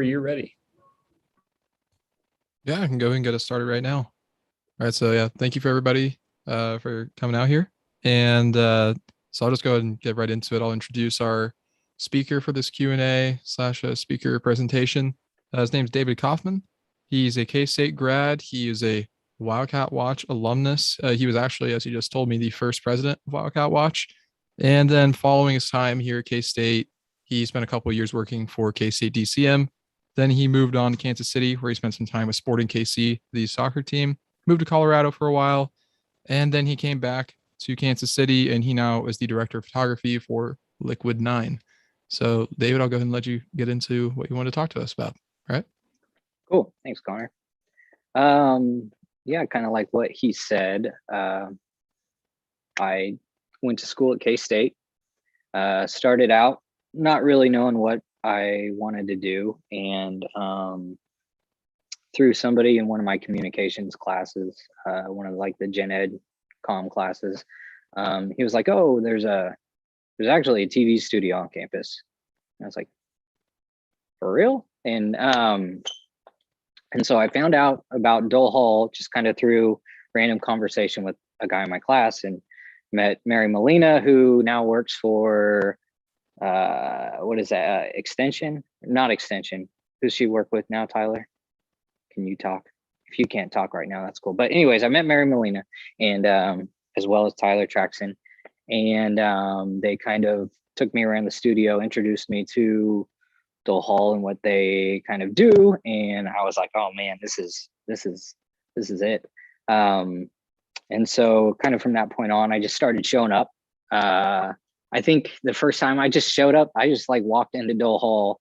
you're ready. Yeah, I can go ahead and get us started right now. All right, so yeah, thank you for everybody for coming out here. And so I'll just go ahead and get right into it. I'll introduce our speaker for this Q&A slash speaker presentation. His name's David Kaufman. He's a K-State grad. He is a Wildcat Watch alumnus. He was actually, as he just told me, the first president of Wildcat Watch. And then following his time here at K-State, he spent a couple of years working for K-State DCM. Then he moved on to Kansas City, where he spent some time with Sporting KC, the soccer team. Moved to Colorado for a while, and then he came back to Kansas City, and he now is the director of photography for Liquid 9. So, David, I'll go ahead and let you get into what you want to talk to us about. All right. Cool. Thanks, Connor. Yeah, kind of like what he said. I went to school at K-State. Started out not really knowing what I wanted to do, and through somebody in one of my communications classes, one of like the gen ed comm classes, he was like, "Oh, there's actually a TV studio on campus." And I was like, "For real?" And so I found out about Dole Hall just kind of through random conversation with a guy in my class, and met Mary Molina, who now works for what is that, extension? Not extension. Who's she work with now, Tyler? Can you talk? If you can't talk right now, that's cool. But anyways, I met Mary Molina, and as well as Tyler Traxon, and they kind of took me around the studio, introduced me to Dole Hall and what they kind of do, and I was like, oh man, this is it. And so kind of from that point on, I just started showing up. I think the first time I just showed up, I just like walked into Dole Hall,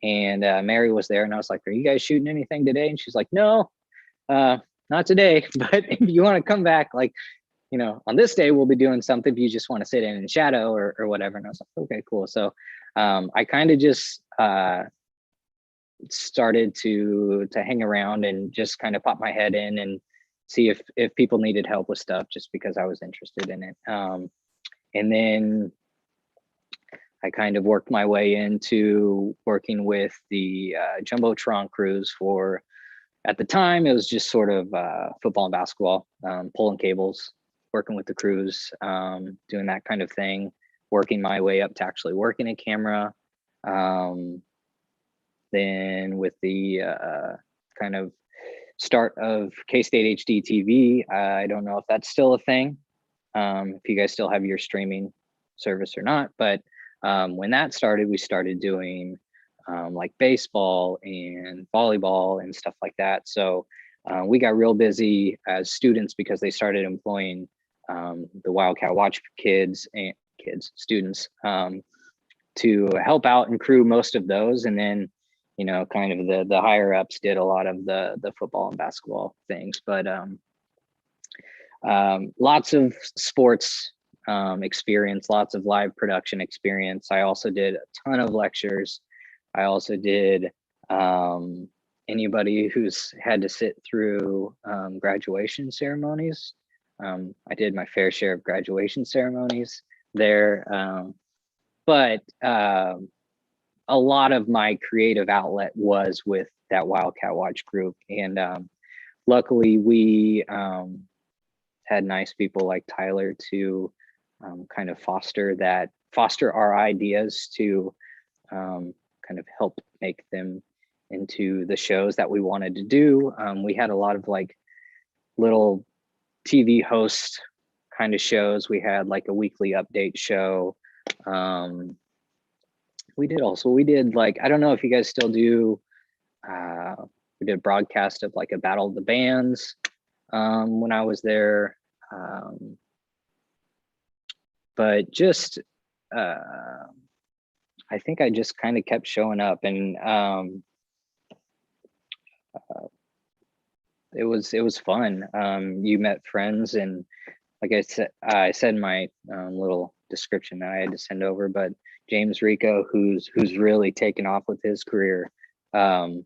and Mary was there, and I was like, are you guys shooting anything today? And she's like, no, not today, but if you want to come back, like, you know, on this day we'll be doing something if you just want to sit in shadow or whatever. And I was like, okay, cool. So I kind of just started to hang around and just kind of pop my head in and see if people needed help with stuff, just because I was interested in it. And then I kind of worked my way into working with the Jumbotron crews for, at the time, it was just sort of football and basketball, pulling cables, working with the crews, doing that kind of thing, working my way up to actually working a camera. Then with the kind of start of K-State HD TV, I don't know if that's still a thing, if you guys still have your streaming service or not, but when that started, we started doing like baseball and volleyball and stuff like that. So we got real busy as students because they started employing the Wildcat Watch students to help out and crew most of those. And then, you know, kind of the higher ups did a lot of the football and basketball things, but lots of sports experience, lots of live production experience. I also did a ton of lectures. I also did anybody who's had to sit through graduation ceremonies. I did my fair share of graduation ceremonies there. But a lot of my creative outlet was with that Wildcat Watch group. And luckily we had nice people like Tyler to kind of foster our ideas to kind of help make them into the shows that we wanted to do. We had a lot of like little TV host kind of shows. We had like a weekly update show. We did like, I don't know if you guys still do, we did a broadcast of like a battle of the bands when I was there. But just, I think I just kind of kept showing up, and it was fun. You met friends, and like I said in my little description that I had to send over, but James Rico, who's really taken off with his career, I'm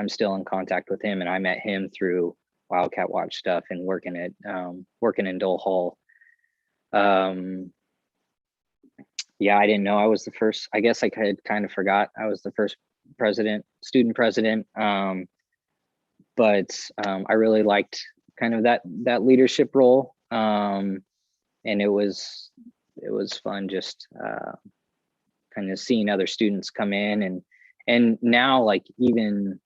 still in contact with him, and I met him through Wildcat Watch stuff and working in Dole Hall. Yeah, I didn't know I was the first. I guess I had kind of forgot I was the first student president. But I really liked kind of that leadership role. And it was fun just kind of seeing other students come in, and now, like, even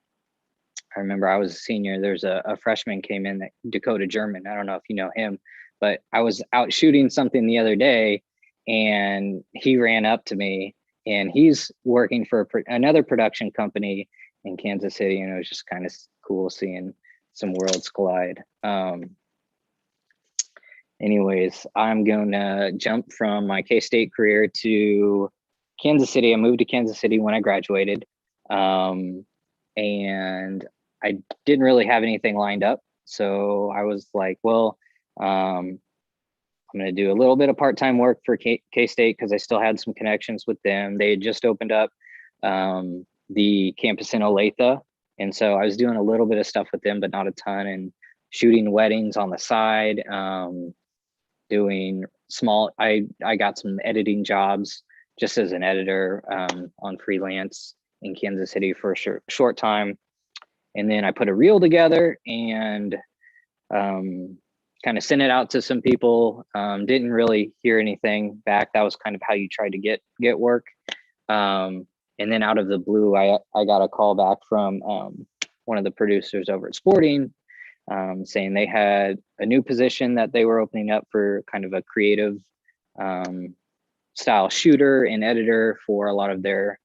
I remember I was a senior, there's a freshman came in, that Dakota German. I don't know if you know him, but I was out shooting something the other day and he ran up to me, and he's working for another production company in Kansas City. And it was just kind of cool seeing some worlds collide. Anyways, I'm going to jump from my K-State career to Kansas City. I moved to Kansas City when I graduated. And I didn't really have anything lined up. So I was like, well, I'm going to do a little bit of part-time work for K-State because I still had some connections with them. They had just opened up the campus in Olathe. And so I was doing a little bit of stuff with them, but not a ton, and shooting weddings on the side, doing small, I got some editing jobs just as an editor on freelance in Kansas City for a short time. And then I put a reel together and kind of sent it out to some people. Didn't really hear anything back. That was kind of how you try to get work. And then out of the blue, I got a call back from one of the producers over at Sporting, saying they had a new position that they were opening up for kind of a creative style shooter and editor for a lot of their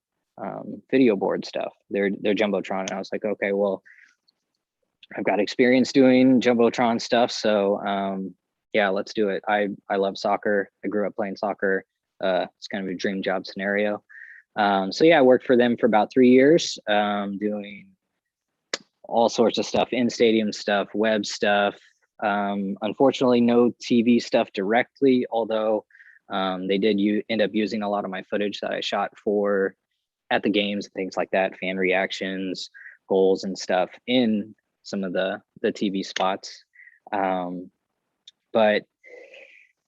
video board stuff, their Jumbotron. And I was like, okay, well, I've got experience doing Jumbotron stuff. So yeah, let's do it. I love soccer. I grew up playing soccer. It's kind of a dream job scenario. So yeah, I worked for them for about 3 years, doing all sorts of stuff, in stadium stuff, web stuff. Unfortunately, no TV stuff directly, although they did end up using a lot of my footage that I shot for at the games, things like that, fan reactions, goals and stuff in some of the TV spots. But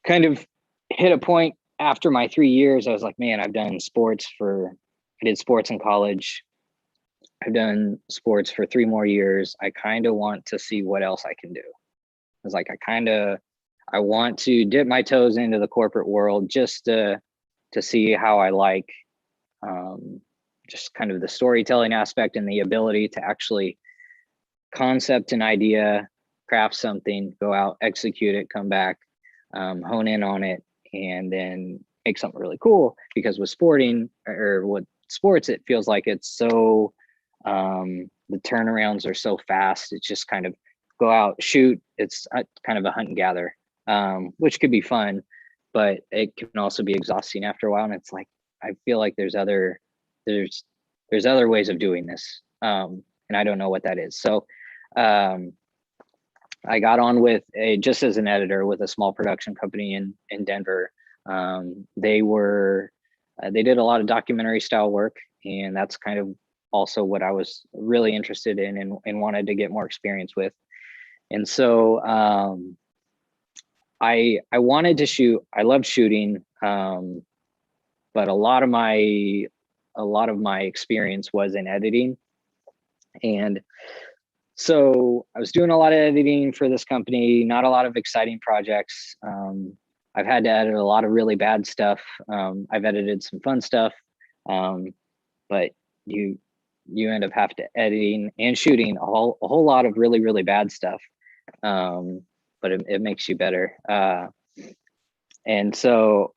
kind of hit a point after my 3 years, I was like, man, I've done sports I did sports in college. I've done sports for 3 more years. I kind of want to see what else I can do. I was like, I want to dip my toes into the corporate world just to see how I like just kind of the storytelling aspect and the ability to actually concept an idea, craft something, go out, execute it, come back, hone in on it, and then make something really cool. Because with sporting or with sports, it feels like it's so the turnarounds are so fast. It's just kind of go out, shoot. It's kind of a hunt and gather, which could be fun, but it can also be exhausting after a while. And it's like, I feel like there's other ways of doing this, and I don't know what that is. So I got on with just as an editor with a small production company in Denver. They did a lot of documentary style work, and that's kind of also what I was really interested in and wanted to get more experience with. And so I wanted to shoot. I loved shooting, but a lot of my experience was in editing. And so I was doing a lot of editing for this company, not a lot of exciting projects. I've had to edit a lot of really bad stuff. I've edited some fun stuff, but you end up having to editing and shooting a whole lot of really, really bad stuff. But it makes you better. And so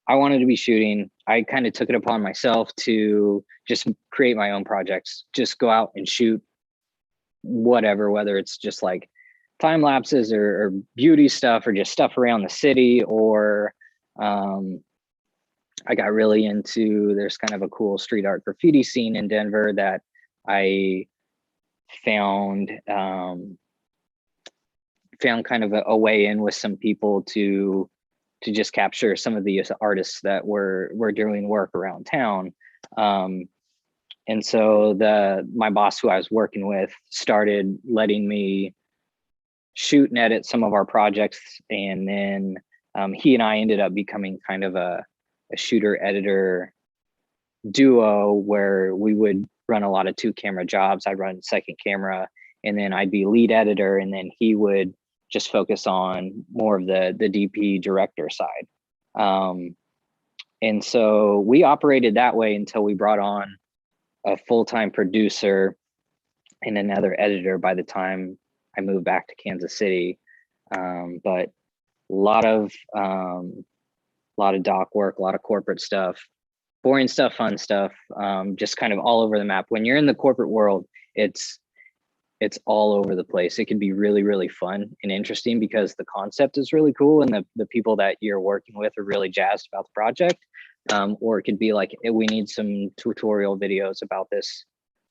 I wanted to be shooting. I kind of took it upon myself to just create my own projects, just go out and shoot whatever, whether it's just like time lapses or beauty stuff or just stuff around the city, or I got really into, there's kind of a cool street art graffiti scene in Denver that I found kind of a way in with some people to just capture some of the artists that were doing work around town. And so my boss who I was working with started letting me shoot and edit some of our projects. And then he and I ended up becoming kind of a shooter editor duo, where we would run a lot of 2-camera jobs. I'd run second camera, and then I'd be lead editor, and then he would just focus on more of the DP director side. And so we operated that way until we brought on a full-time producer and another editor by the time I moved back to Kansas City. But a lot of doc work, a lot of corporate stuff, boring stuff, fun stuff, just kind of all over the map. When you're in the corporate world, it's all over the place. It can be really, really fun and interesting because the concept is really cool and the people that you're working with are really jazzed about the project. Or it could be like, we need some tutorial videos about this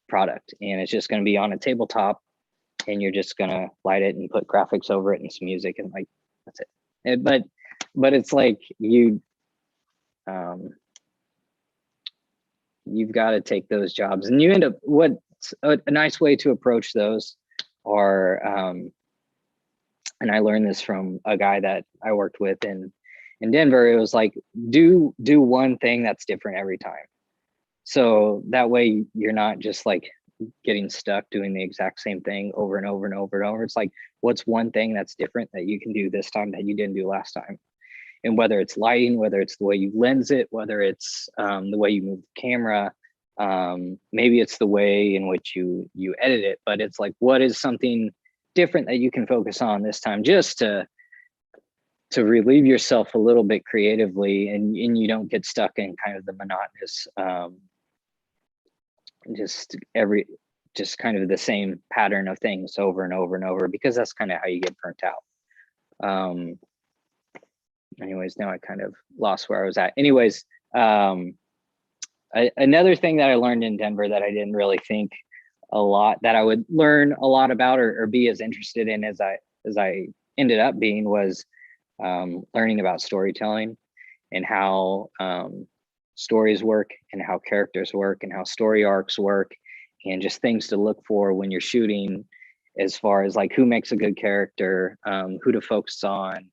product, and it's just going to be on a tabletop, and you're just going to light it and put graphics over it and some music, and like, that's it. But it's like you've got to take those jobs, and you end up, what's a nice way to approach those are, and I learned this from a guy that I worked with in Denver. It was like, do one thing that's different every time. So that way you're not just like getting stuck doing the exact same thing over and over and over and over. It's like, what's one thing that's different that you can do this time that you didn't do last time? And whether it's lighting, whether it's the way you lens it, whether it's the way you move the camera, maybe it's the way in which you edit it, but it's like, what is something different that you can focus on this time, just to relieve yourself a little bit creatively, and you don't get stuck in kind of the monotonous, just kind of the same pattern of things over and over and over, because that's kind of how you get burnt out. Anyways, now I kind of lost where I was at. Anyways, another thing that I learned in Denver that I didn't really think a lot that I would learn a lot about or be as interested in as I ended up being was learning about storytelling and how stories work and how characters work and how story arcs work, and just things to look for when you're shooting, as far as like who makes a good character, who to focus on.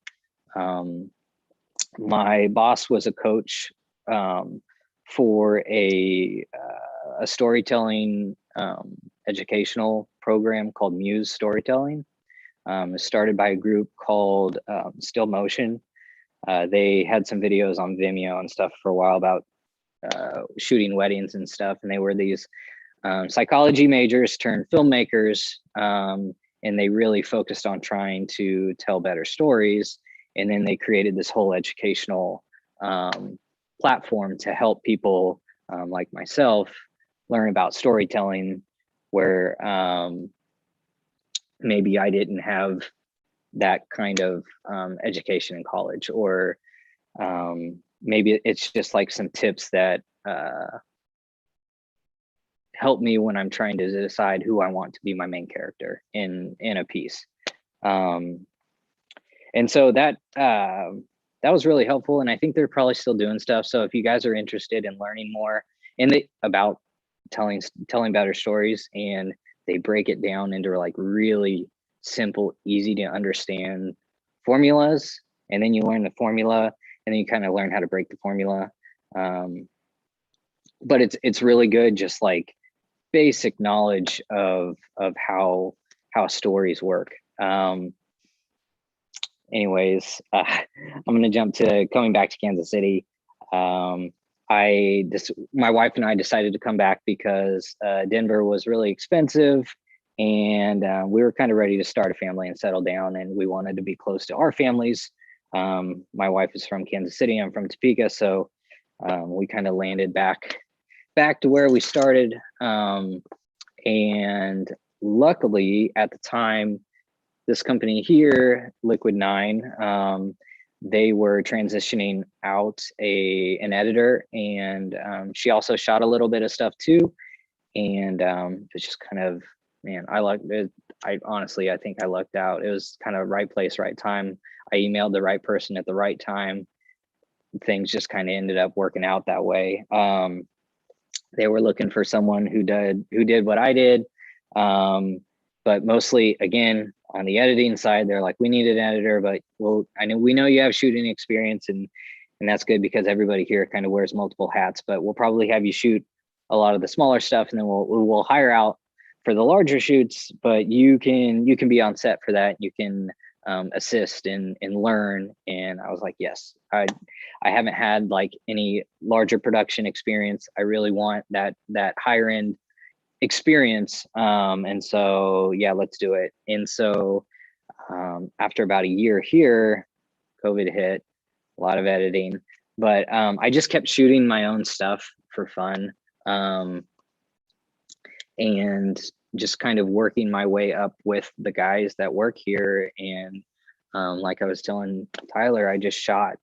My boss was a coach for a storytelling educational program called Muse Storytelling. It was started by a group called Still Motion. They had some videos on Vimeo and stuff for a while about shooting weddings and stuff, and they were these psychology majors turned filmmakers, and they really focused on trying to tell better stories. And then they created this whole educational platform to help people like myself learn about storytelling, where maybe I didn't have that kind of education in college, or maybe it's just like some tips that help me when I'm trying to decide who I want to be my main character in a piece. And so that was really helpful, and I think they're probably still doing stuff. So if you guys are interested in learning more about telling better stories, and they break it down into like really simple, easy to understand formulas, and then you learn the formula, and then you kind of learn how to break the formula. But it's really good, just like basic knowledge of how stories work. Anyways, I'm going to jump to coming back to Kansas City. My wife and I decided to come back because Denver was really expensive, and we were kind of ready to start a family and settle down, and we wanted to be close to our families. My wife is from Kansas City. I'm from Topeka. So we kind of landed back to where we started. And luckily at the time, this company here, Liquid 9, they were transitioning out an editor, and she also shot a little bit of stuff too. And it's just kind of, man, I liked it. I think I lucked out. It was kind of right place, right time. I emailed the right person at the right time. Things just kind of ended up working out that way. They were looking for someone who did what I did. But mostly, again, on the editing side, they're like, we need an editor, but we know you have shooting experience, and that's good because everybody here kind of wears multiple hats, but we'll probably have you shoot a lot of the smaller stuff, and then we'll hire out for the larger shoots, but you can be on set for that. You can assist and learn. And I was like, yes, I haven't had like any larger production experience. I really want that higher end experience. And so, yeah, let's do it. And so after about a year here, COVID hit, a lot of editing, but I just kept shooting my own stuff for fun. And just kind of working my way up with the guys that work here. And like I was telling Tyler, I just shot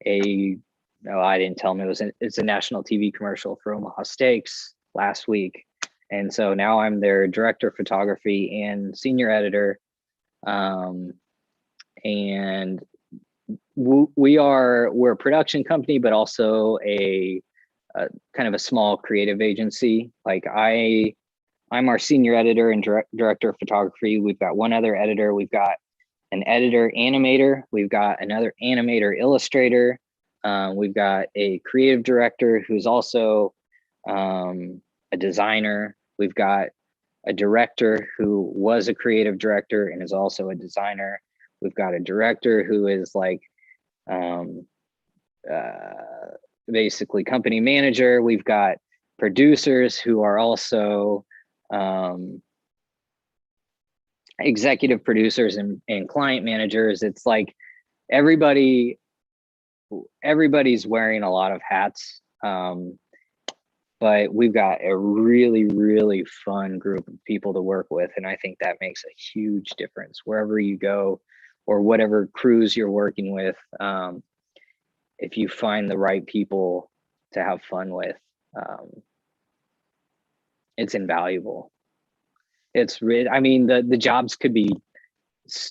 I didn't tell him it's a national TV commercial for Omaha Steaks last week. And so now I'm their director of photography and senior editor. And we're a production company, but also a kind of a small creative agency. Like I'm our senior editor and director of photography. We've got one other editor. We've got an editor animator. We've got another animator illustrator. We've got a creative director who's also a designer. We've got a director who was a creative director and is also a designer. We've got a director who is like basically company manager. We've got producers who are also executive producers and client managers. It's like everybody's wearing a lot of hats. But we've got a really, really fun group of people to work with. And I think that makes a huge difference wherever you go or whatever crews you're working with. If you find the right people to have fun with, it's invaluable. I mean, the jobs could be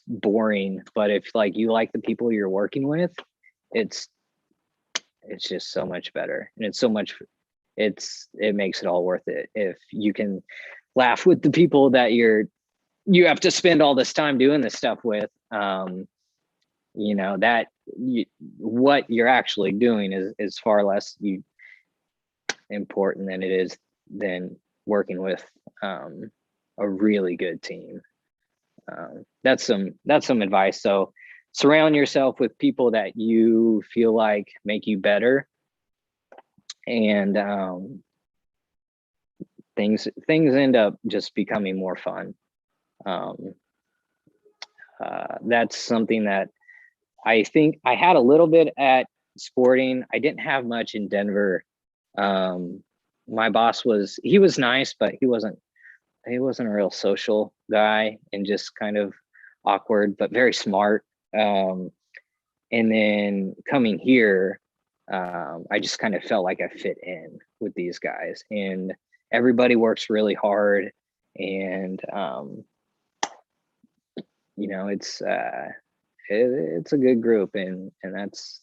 boring, but if like you like the people you're working with, it's just so much better. And it makes it all worth it. If you can laugh with the people that you have to spend all this time doing this stuff with, you know, what you're actually doing is far less important than it is than working with a really good team. That's some advice. So surround yourself with people that you feel like make you better, and things end up just becoming more fun. That's something that I think I had a little bit at sporting. I didn't have much in Denver. My boss was nice, but he wasn't a real social guy and just kind of awkward, but very smart. And then coming here, I just kind of felt like I fit in with these guys, and everybody works really hard, and you know, it's a good group, and that's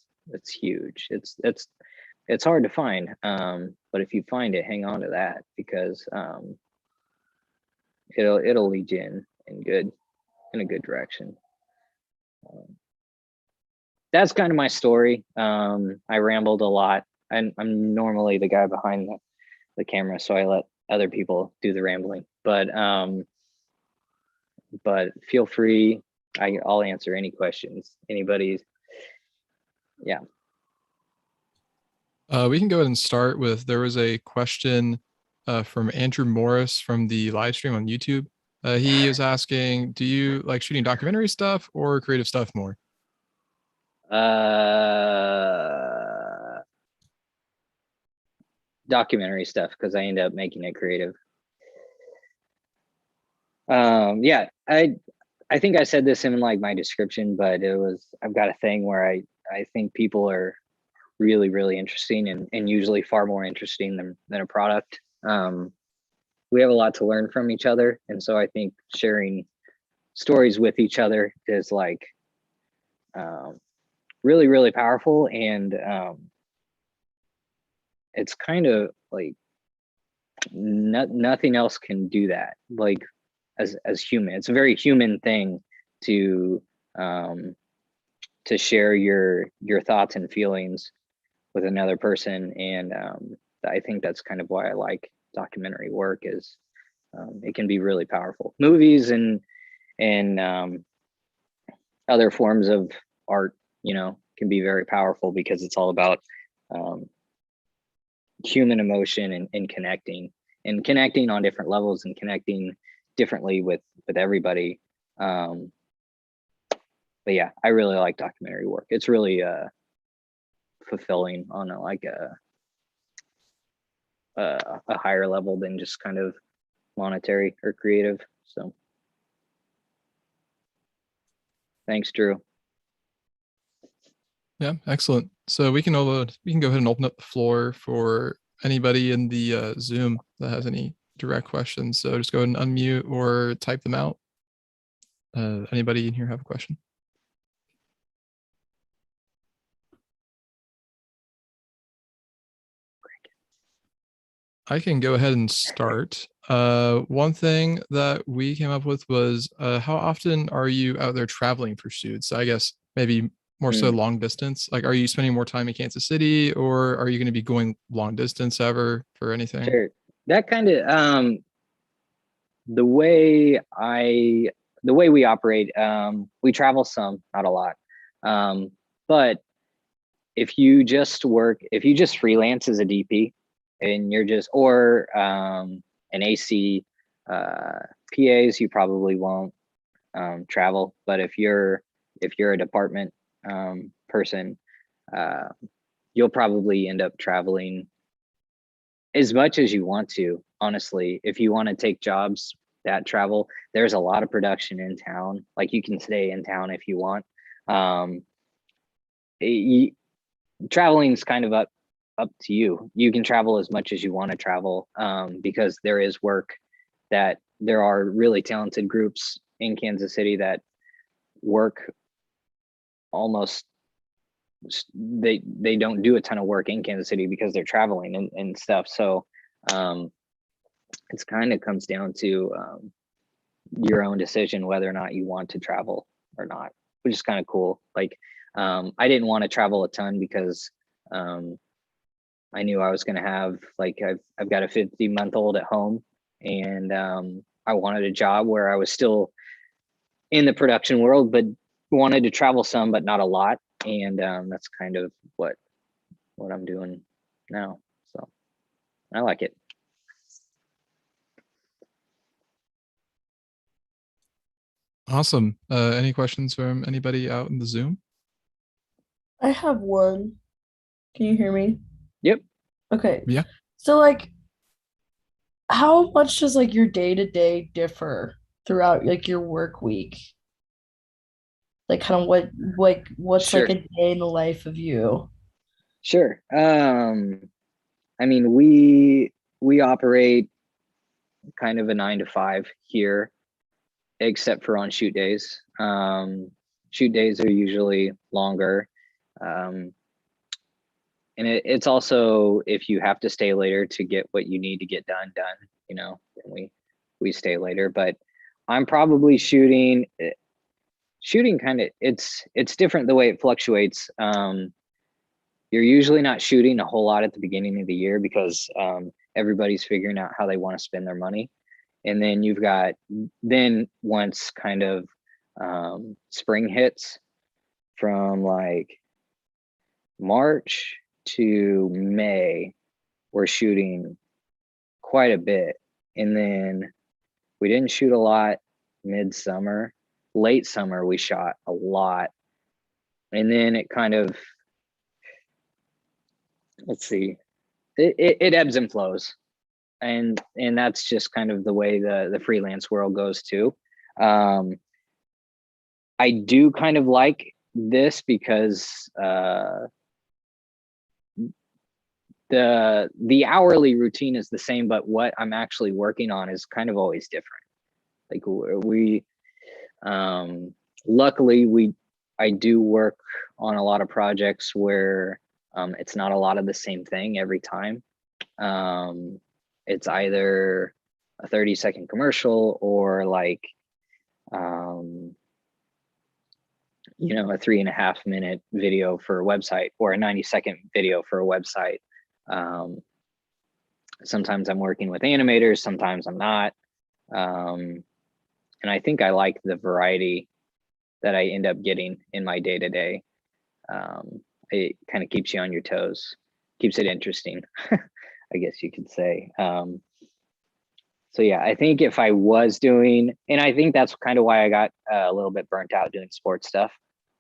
huge. It's hard to find, but if you find it, hang on to that, because it'll lead you in a good direction. That's kind of my story. I rambled a lot. I'm normally the guy behind the camera, so I let other people do the rambling. But feel free. I'll answer any questions. Anybody's. Yeah. We can go ahead and start with, there was a question from Andrew Morris from the live stream on YouTube. He was asking, do you like shooting documentary stuff or creative stuff more? Documentary stuff, because I end up making it creative. Yeah, I think I said this in like my description, but I've got a thing where I think people are really, really interesting, and usually far more interesting than a product. We have a lot to learn from each other, and so I think sharing stories with each other is like really, really powerful. And it's kind of like nothing else can do that. Like as human, it's a very human thing to share your thoughts and feelings with another person. And I think that's kind of why I like documentary work is it can be really powerful. Movies and other forms of art, you know, can be very powerful because it's all about human emotion and connecting on different levels and connecting differently with everybody. But yeah, I really like documentary work. It's really fulfilling on a higher level than just kind of monetary or creative. So thanks, Drew. Yeah, excellent. So we can go ahead and open up the floor for anybody in the Zoom that has any direct questions. So just go ahead and unmute or type them out. Anybody in here have a question? I can go ahead and start. One thing that we came up with was how often are you out there traveling for shoots? I guess maybe more so long distance. Like, are you spending more time in Kansas City, or are you going to be going long distance ever for anything? Sure. That kind of the way we operate, we travel some, not a lot. But if you just freelance as a DP and you're just, or an AC, PAs, you probably won't travel. But if you're a department person, you'll probably end up traveling as much as you want to. Honestly, if you want to take jobs that travel, there's a lot of production in town. Like, you can stay in town if you want. Traveling is kind of up to you. You can travel as much as you want to travel, because there is work that there are really talented groups in Kansas City that work almost, they don't do a ton of work in Kansas City because they're traveling and stuff. So it's kind of comes down to your own decision whether or not you want to travel or not, which is kind of cool. Like, I didn't want to travel a ton because I knew I was going to have, like, I've got a 50-month-old at home, and I wanted a job where I was still in the production world, but wanted to travel some, but not a lot. And that's kind of what I'm doing now. So I like it. Awesome. Any questions from anybody out in the Zoom? I have one. Can you hear me? Yep. Okay. Yeah. So like how much does like your day-to-day differ throughout like your work week? Like kind of what's Sure. like a day in the life of you? Sure. I mean, we operate kind of a 9 to 5 here, except for on shoot days. Shoot days are usually longer. And it's also, if you have to stay later to get what you need to get done, you know, then we stay later. But I'm probably shooting kind of, it's different the way it fluctuates. You're usually not shooting a whole lot at the beginning of the year because everybody's figuring out how they want to spend their money. And then once kind of spring hits, from like March to May, we're shooting quite a bit. And then we didn't shoot a lot midsummer. Late summer, we shot a lot. And then it kind of, let's see, it ebbs and flows. And that's just kind of the way the freelance world goes too. I do kind of like this because the hourly routine is the same, but what I'm actually working on is kind of always different. Like, luckily I do work on a lot of projects where it's not a lot of the same thing every time. It's either a 30-second commercial or like you know, a 3.5-minute video for a website or a 90-second video for a website. Sometimes I'm working with animators, sometimes I'm not. And I think I like the variety that I end up getting in my day to day. It kind of keeps you on your toes, keeps it interesting, I guess you could say. So yeah, I think if I was doing, and I think that's kind of why I got a little bit burnt out doing sports stuff.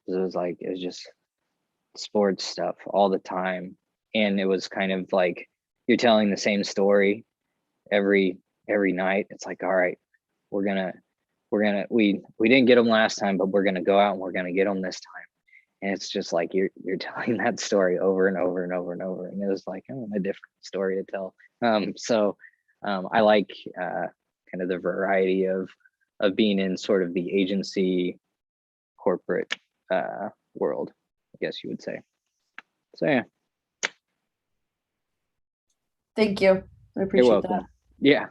It was just sports stuff all the time. And it was kind of like you're telling the same story every night. It's like, all right, we didn't get them last time, but we're gonna go out and we're gonna get them this time. And it's just like you're telling that story over and over and over and over. And it was like, oh, a different story to tell. I like kind of the variety of being in sort of the agency corporate world, I guess you would say. So yeah. Thank you. I You're appreciate that. welcome. Yeah.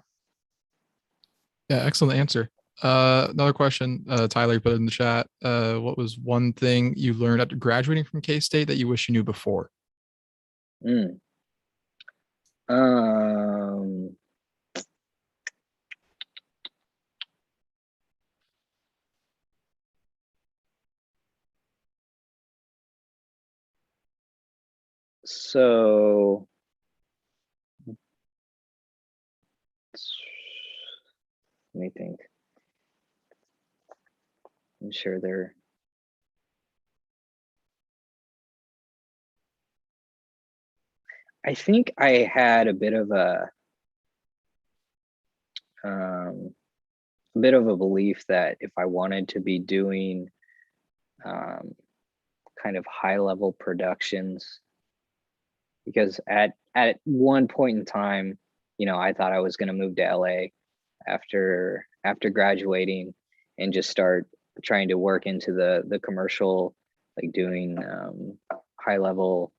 Yeah, excellent answer. Another question, Tyler put in the chat. What was one thing you learned after graduating from K-State that you wish you knew before? Mm. So let me think. I'm sure there. I think I had a bit of a belief that if I wanted to be doing kind of high level productions, because at one point in time, you know, I thought I was going to move to LA after graduating and just start trying to work into the commercial, like doing high level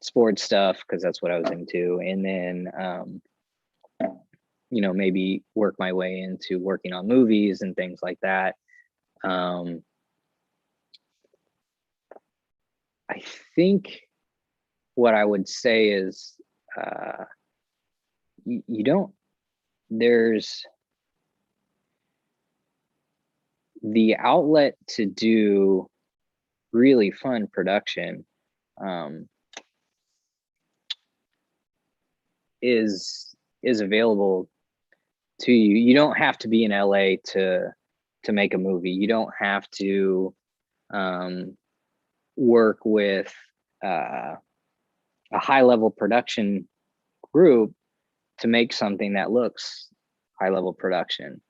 sports stuff, because that's what I was into. And then you know, maybe work my way into working on movies and things like that. I think what I would say is you don't, there's the outlet to do really fun production is available to you. You don't have to be in LA to make a movie. You don't have to work with a high level production group to make something that looks high level production.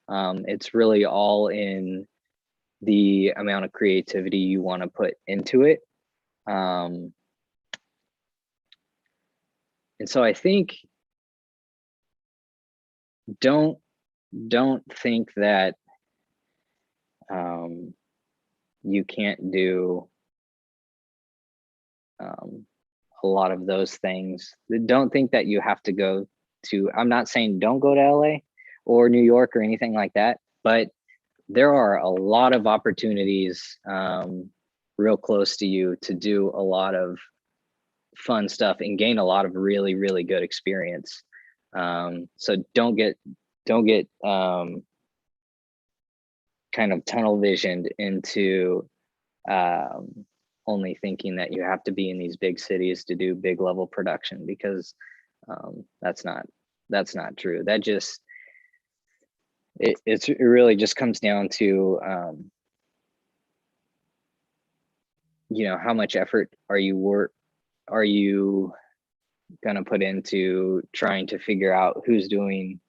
It's really all in the amount of creativity you want to put into it. And so I think don't think that you can't do a lot of those things. Don't think that you have to go to, I'm not saying don't go to LA or New York or anything like that, but there are a lot of opportunities real close to you to do a lot of fun stuff and gain a lot of really, really good experience. So don't get kind of tunnel visioned into only thinking that you have to be in these big cities to do big level production, because that's not true. That just it really just comes down to you know, how much effort are you gonna put into trying to figure out who's doing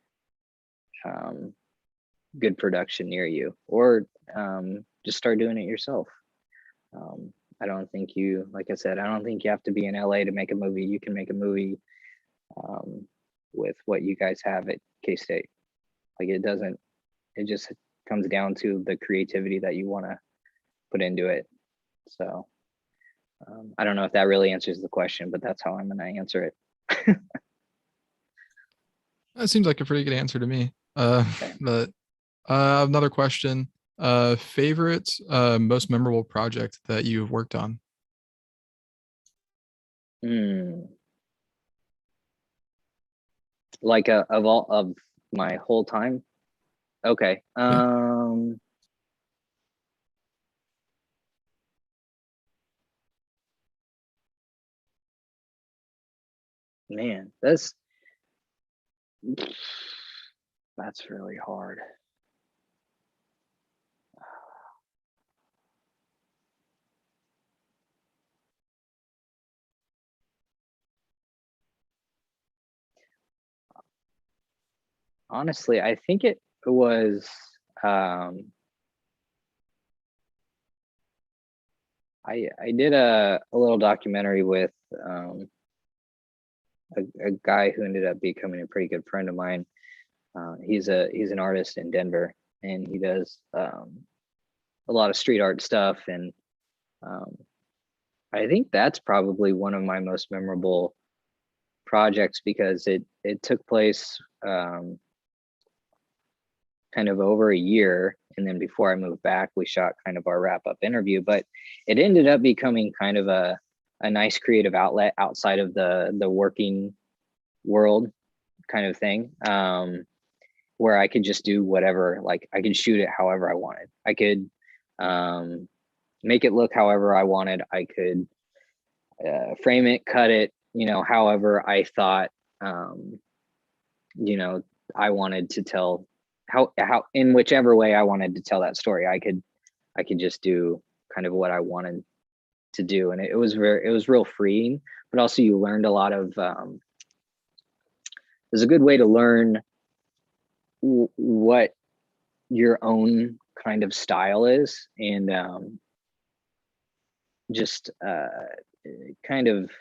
good production near you, or just start doing it yourself. I don't think you, like I said, I don't think you have to be in LA to make a movie. You can make a movie with what you guys have at K-State. Like it just comes down to the creativity that you want to put into it. So I don't know if that really answers the question, but that's how I'm going to answer it. That seems like a pretty good answer to me. Okay. But another question, favorite, most memorable project that you've worked on? Like of all of my whole time. Okay. Yeah. Man, that's really hard. Honestly, I think it was I did a little documentary with a guy who ended up becoming a pretty good friend of mine. He's an artist in Denver, and he does a lot of street art stuff. And um, I think that's probably one of my most memorable projects because it took place kind of over a year, and then before I moved back, we shot kind of our wrap up interview. But it ended up becoming kind of a nice creative outlet outside of the working world kind of thing, where I could just do whatever. Like I could shoot it however I wanted. I could um, make it look however I wanted. I could frame it, cut it, however I thought, you know, I wanted to tell how in whichever way I wanted to tell that story. I could just do kind of what I wanted to do, and it was real freeing. But also, you learned a lot of. There's a good way to learn what your own kind of style is, and just kind of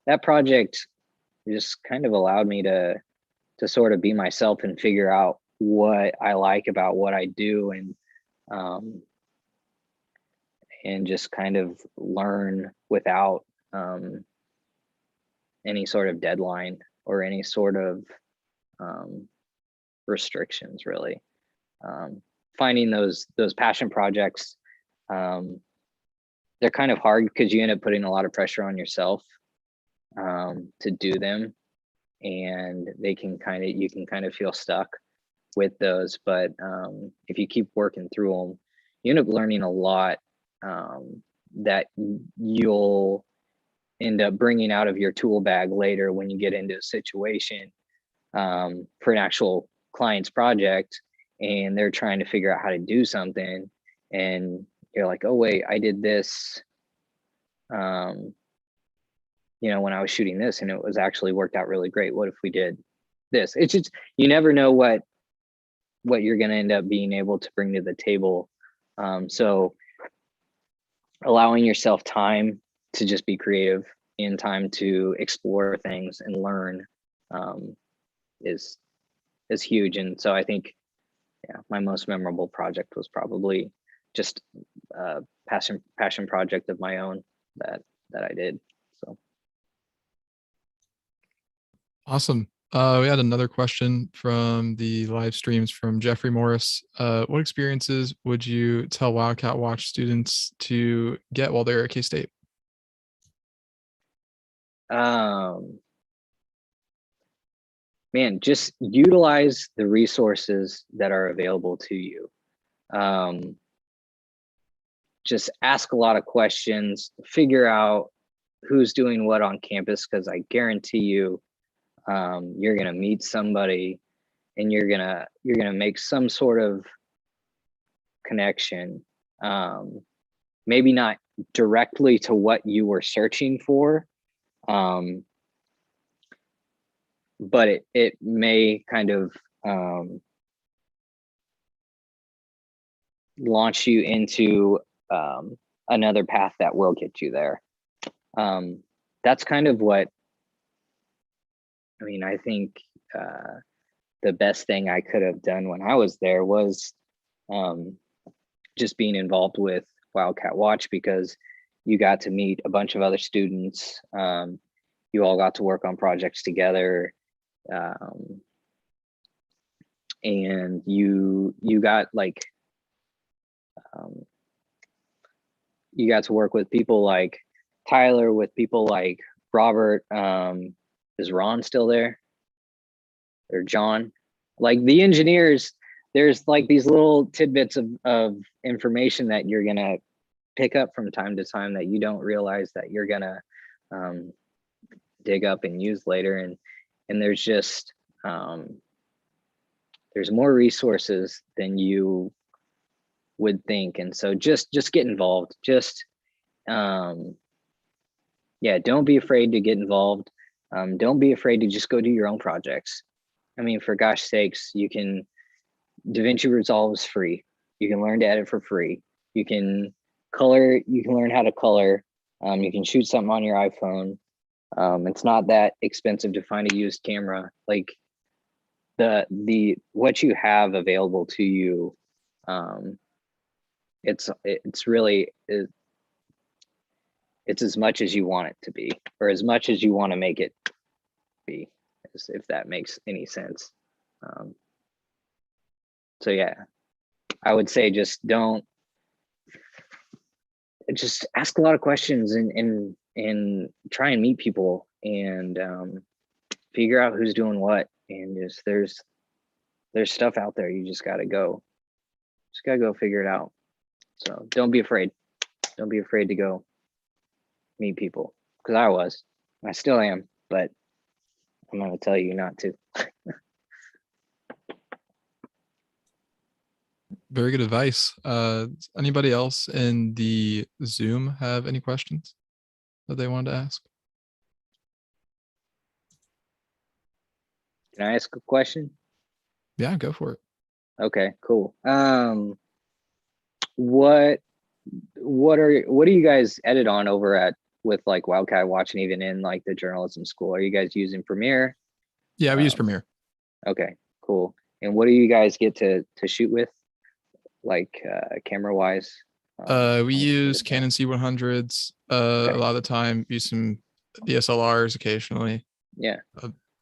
that project just kind of allowed me to sort of be myself and figure out what I like about what I do, um, and just kind of learn without any sort of deadline or any sort of um, restrictions, really. Finding those passion projects, um, they're kind of hard because you end up putting a lot of pressure on yourself to do them, and you can kind of feel stuck with those. But if you keep working through them, you end up learning a lot that you'll end up bringing out of your tool bag later when you get into a situation for an actual client's project, and they're trying to figure out how to do something, and you're like, oh wait, I did this um, when I was shooting this, and it was actually worked out really great. What if we did this? It's just, you never know what you're going to end up being able to bring to the table. So allowing yourself time to just be creative and time to explore things and learn um, is huge. And so I think, yeah, my most memorable project was probably just a passion project of my own that I did. So Awesome. We had another question from the live streams from Jeffrey Morris. What experiences would you tell Wildcat Watch students to get while they're at K-State? Man, just utilize the resources that are available to you. Just ask a lot of questions, figure out who's doing what on campus, because I guarantee you, you're gonna meet somebody, and you're gonna make some sort of connection. Maybe not directly to what you were searching for, but it may kind of launch you into another path that will get you there. That's kind of what I think the best thing I could have done when I was there was just being involved with Wildcat Watch, because you got to meet a bunch of other students. You all got to work on projects together. And you got you got to work with people like Tyler, with people like Robert. Is Ron still there? or John. Like the engineers, there's like these little tidbits of information that you're gonna pick up from time to time that you don't realize that you're gonna dig up and use later. And there's just there's more resources than you would think. And so just get involved. Just yeah, don't be afraid to get involved. Don't be afraid to just go do your own projects. I mean, for gosh sakes, you can, DaVinci Resolve is free. You can learn to edit for free. You can color, you can learn how to color. You can shoot something on your iPhone. It's not that expensive to find a used camera. Like the what you have available to you, it's really, it's as much as you want it to be, or as much as you want to make it be, if that makes any sense. So yeah, I would say just ask a lot of questions and try and meet people and figure out who's doing what. And just there's stuff out there. You just gotta go figure it out. So don't be afraid. Don't be afraid to go meet people, because I still am, but I'm gonna tell you not to. Very good advice. Anybody else in the Zoom have any questions that they wanted to ask? Can I ask a question? Yeah, go for it. Okay, cool. What do you guys edit on over at with like Wildcat Watch, and even in like the journalism school? Are you guys using Premiere? Yeah, we use Premiere. Okay, cool. And what do you guys get to shoot with, like camera wise? We use Canon C100s Okay. a lot of the time. Use some DSLRs occasionally. Yeah.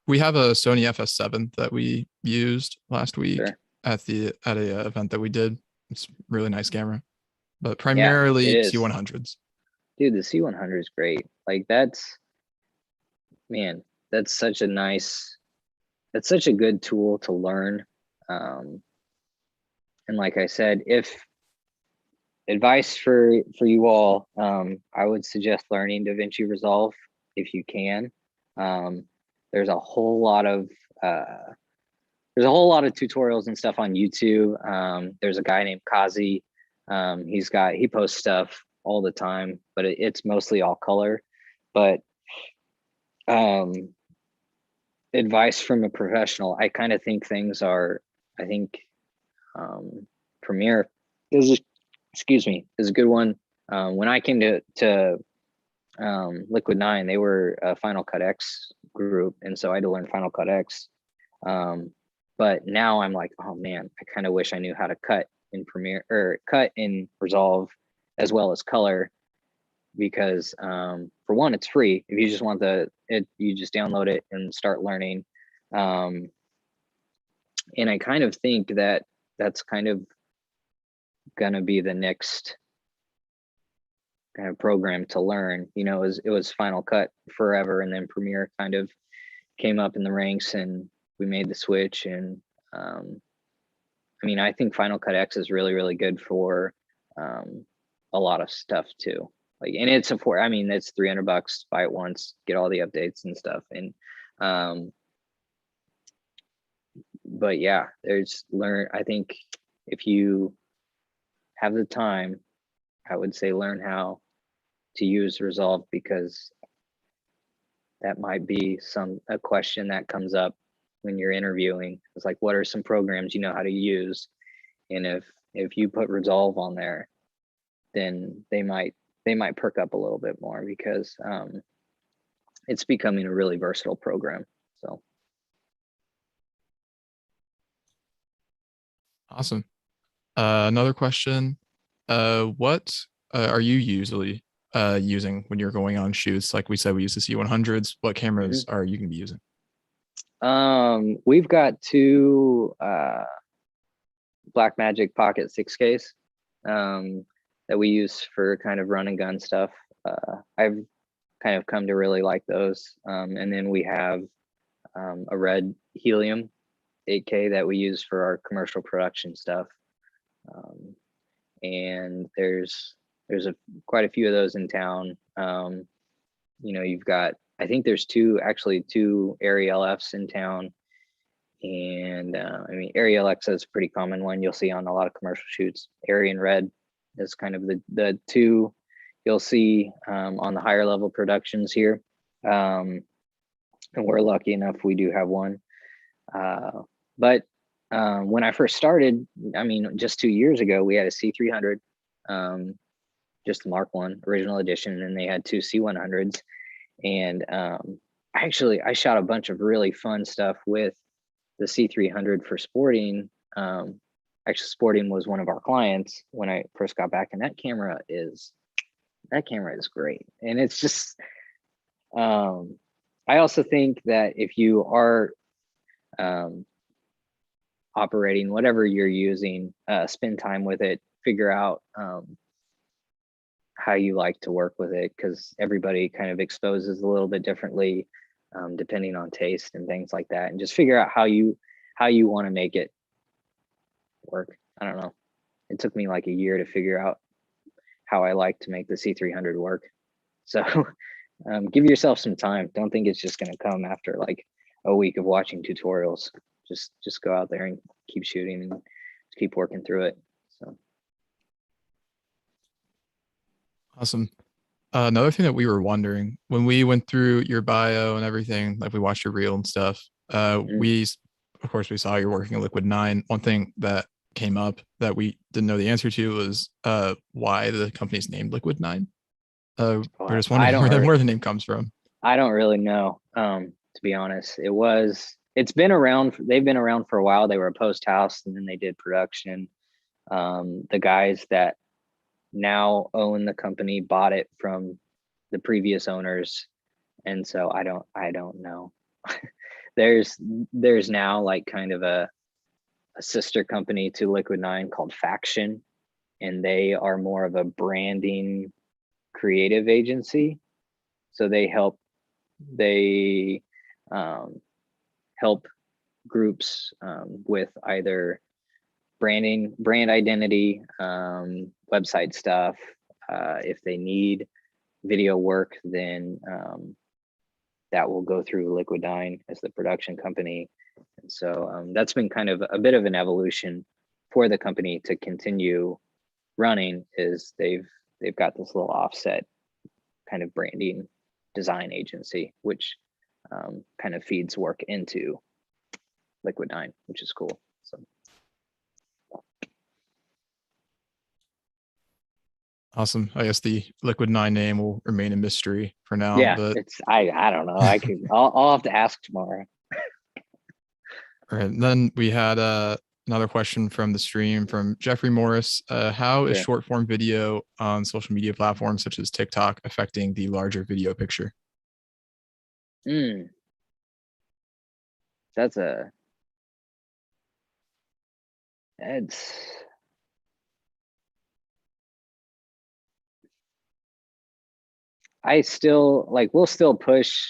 We have a Sony FS7 that we used last week Sure. at a event that we did. It's a really nice camera, but Yeah, primarily it is. C100s. Dude, the C100 is great. Like that's such a good tool to learn. And like I said, if advice for you all, I would suggest learning DaVinci Resolve if you can. There's a whole lot of tutorials and stuff on YouTube. There's a guy named Kazi. He posts stuff all the time, but it's mostly all color. But advice from a professional, I kind of think Premiere is a good one. When I came to Liquid 9, they were a Final Cut X group, and so I had to learn Final Cut X. But now I'm like, oh man, I kind of wish I knew how to cut in Premiere, or cut in Resolve as well as color, because for one, it's free. If you just want you just download it and start learning. And I kind of think that that's kind of gonna be the next kind of program to learn. You know, it was Final Cut forever, and then Premiere kind of came up in the ranks, and we made the switch. And I mean, I think Final Cut X is really, really good for a lot of stuff too. Like, and it's it's $300, buy it once, get all the updates and stuff. And but yeah, I think if you have the time, I would say learn how to use Resolve, because that might be a question that comes up when you're interviewing. It's like, what are some programs you know how to use? And if you put Resolve on there, then they might perk up a little bit more, because it's becoming a really versatile program. So Awesome. Another question. What are you usually using when you're going on shoots? Like we said, we use the C100s. What cameras are you going to be using? We've got two Blackmagic Pocket 6Ks that we use for kind of run and gun stuff. I've kind of come to really like those. And then we have a red helium 8K that we use for our commercial production stuff. And there's quite a few of those in town. You know, you've got, I think there's two Arri LFs in town. And I mean, Arri LX is a pretty common one you'll see on a lot of commercial shoots. Arri and Red is kind of the two you'll see on the higher level productions here. And we're lucky enough we do have one. But when I first started, I mean, just 2 years ago, we had a C300, just the Mark I original edition, and they had two C100s. And I shot a bunch of really fun stuff with the C300 for sporting. Actually, sporting was one of our clients when I first got back, and that camera is great. And it's just, I also think that if you are operating whatever you're using, spend time with it, figure out how you like to work with it, because everybody kind of exposes a little bit differently, depending on taste and things like that, and just figure out how you want to make it work. I don't know. It took me like a year to figure out how I like to make the C300 work. So give yourself some time. Don't think it's just going to come after like a week of watching tutorials. Just go out there and keep shooting and keep working through it. So Awesome. Another thing that we were wondering when we went through your bio and everything, like we watched your reel and stuff, we, of course, we saw you're working at Liquid 9. One thing that came up that we didn't know the answer to was why the company's named Liquid 9. We're just wondering where the name comes from. I don't really know, to be honest. It's been around. They've been around for a while. They were a post house, and then they did production. The guys that now own the company bought it from the previous owners, and so I don't know. There's now like kind of a sister company to Liquid 9 called Faction, and they are more of a branding creative agency. So they help groups with either brand identity, website stuff. If they need video work, then that will go through Liquid 9 as the production company. And so that's been kind of a bit of an evolution for the company to continue running. Is they've got this little offset kind of branding design agency, which kind of feeds work into Liquid 9, which is cool. So awesome. I guess the Liquid 9 name will remain a mystery for now. Yeah, but it's I don't know. I'll have to ask tomorrow. All right. And then we had another question from the stream from Jeffrey Morris. How is short form video on social media platforms such as TikTok affecting the larger video picture? I still like, we'll still push,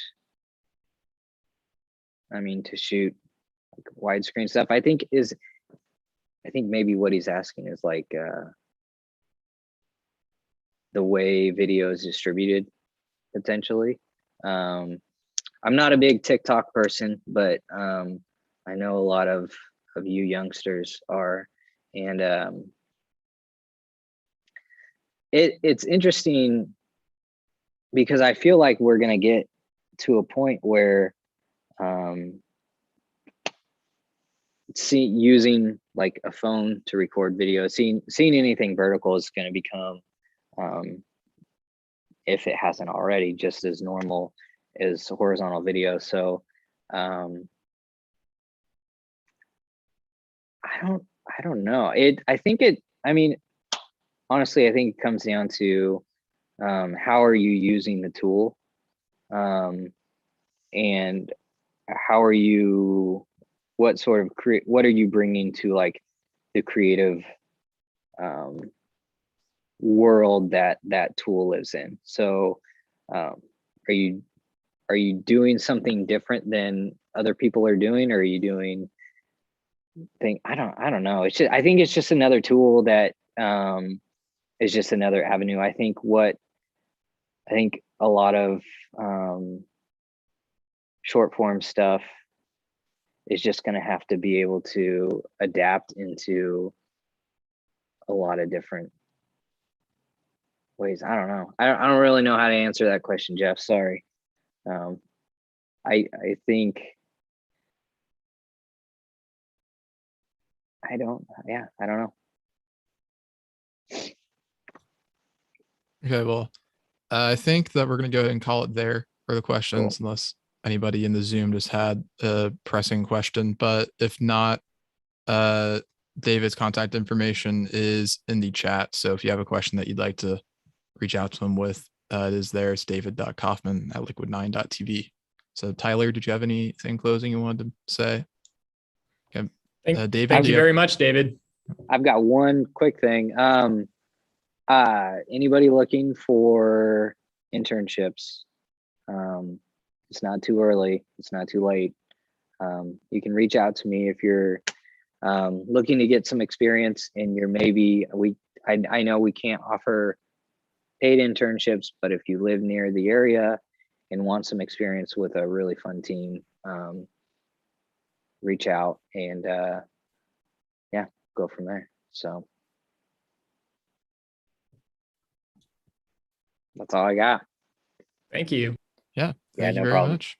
I mean, to shoot like widescreen stuff. I think maybe what he's asking is like the way video is distributed potentially. I'm not a big TikTok person, but I know a lot of you youngsters are, and it's interesting because I feel like we're gonna get to a point where using like a phone to record video, seeing anything vertical is going to become, if it hasn't already, just as normal as horizontal video. So I don't know. I mean, honestly, I think it comes down to how are you using the tool, and what are you bringing to like the creative world that tool lives in. So are you doing something different than other people are doing, or are you doing think I don't know. It's just, I think it's just another tool that is just another avenue. I think a lot of short form stuff is just going to have to be able to adapt into a lot of different ways. I don't know. I don't really know how to answer that question, Jeff. Sorry. I think I don't know. Okay, well, I think that we're going to go ahead and call it there for the questions, Cool. unless anybody in the Zoom just had a pressing question. But if not, David's contact information is in the chat. So if you have a question that you'd like to reach out to him with, it is there. It's david.kaufman@liquid9.tv. So Tyler, did you have anything closing you wanted to say? Okay. David, Thank you very much, David. I've got one quick thing. Anybody looking for internships? It's not too early. It's not too late. You can reach out to me if you're looking to get some experience and you're maybe I know we can't offer paid internships, but if you live near the area and want some experience with a really fun team, reach out and yeah, go from there. So that's all I got. Thank you. Yeah, Yeah, thank you no very problem. much.